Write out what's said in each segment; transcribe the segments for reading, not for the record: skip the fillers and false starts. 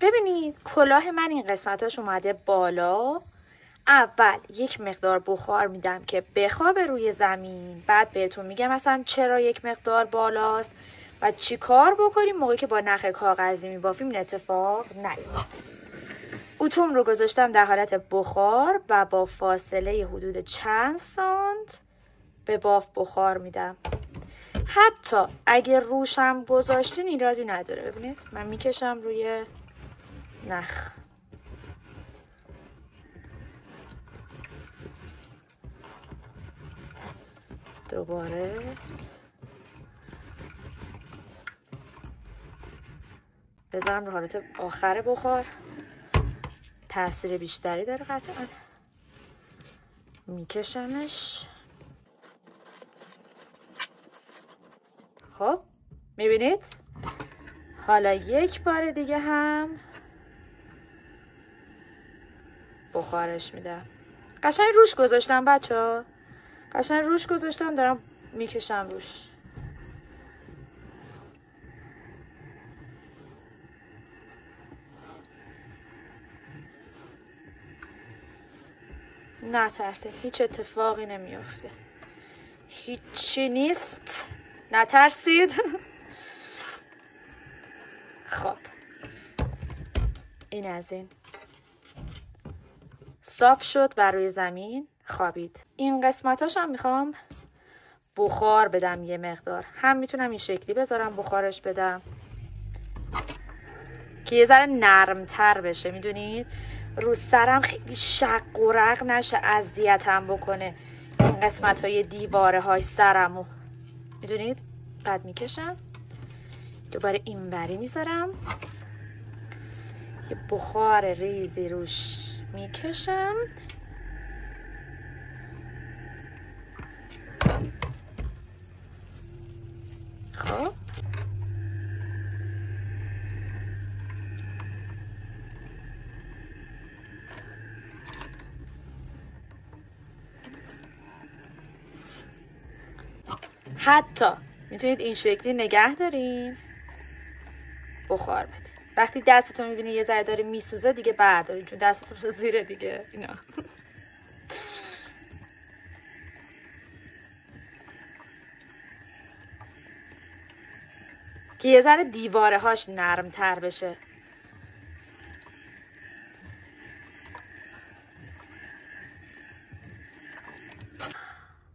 ببینید کلاه من این قسمتاش اومده بالا. اول یک مقدار بخار میدم که بخوابه روی زمین، بعد بهتون میگم مثلا چرا یک مقدار بالاست و چی کار بکنیم موقعی که با نخ کاغذی میبافیم این اتفاق نیفته. اتوم رو گذاشتم در حالت بخار و با فاصله حدود چند سانت به باف بخار میدم. حتی اگه روشم گذاشتین ایرادی نداره. ببینید من میکشم روی نخ. دوباره بذارم رو حالت آخر بخار، تاثیر بیشتری داره قطعا. میکشمش. خب میبینید حالا یک بار دیگه هم بخارش میدم. قشنگ روش گذاشتم بچه، قشنگ روش گذاشتم، دارم میکشم روش. نترسید، هیچ اتفاقی نمیافته، هیچی نیست، نترسید. خب این از این صاف شد و روی زمین خوابید. این قسمتاش هم میخوام بخار بدم یه مقدار. هم میتونم این شکلی بذارم بخارش بدم که یه ذره نرمتر بشه، میدونید رو سرم خیلی شق و رق نشه، اذیتم بکنه این قسمت های دیواره های سرمو، میدونید. بعد میکشم دوباره این بری میذارم، یه بخار ریزی روش میکشم. خب حتی میتونید این شکلی نگه دارین بخار بدین. وقتی دستتون میبینی یه ذره داره میسوزه دیگه بردارین، چون دستتون رو زیره دیگه اینا. که یه ذره دیواره هاش نرم تر بشه.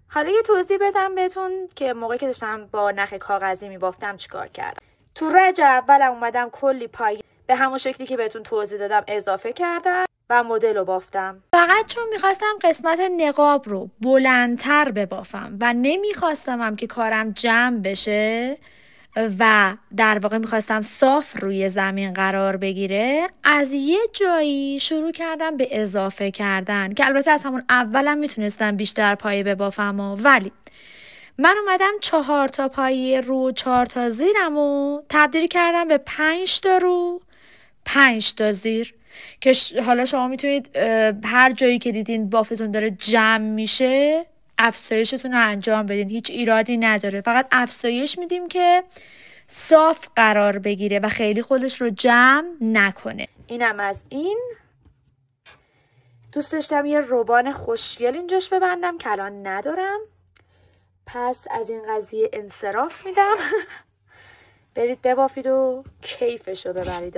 حالا یه توضیح بدم بهتون که موقعی که داشتم با نخ کاغذی میبافتم چیکار کردم. تو رج اولم اومدم کلی پای به همون شکلی که بهتون توضیح دادم اضافه کردم و مدل رو بافتم. فقط چون میخواستم قسمت نقاب رو بلندتر ببافم و نمیخواستم هم که کارم جمع بشه و در واقع میخواستم صاف روی زمین قرار بگیره، از یه جایی شروع کردم به اضافه کردن که البته از همون اولم میتونستم بیشتر پایه ببافم ولی من اومدم 4 تا پایه رو 4 تا زیرم و تبدیل کردم به 5 تا رو 5 تا زیر که حالا شما میتونید هر جایی که دیدین بافتون داره جمع میشه افزایشتون رو انجام بدین، هیچ ایرادی نداره. فقط افزایش میدیم که صاف قرار بگیره و خیلی خودش رو جمع نکنه. اینم از این. دوست داشتم یه روبان خوشگل اینجاش ببندم که الان ندارم، پس از این قضیه انصراف میدم. برید ببافید و کیفشو ببرید.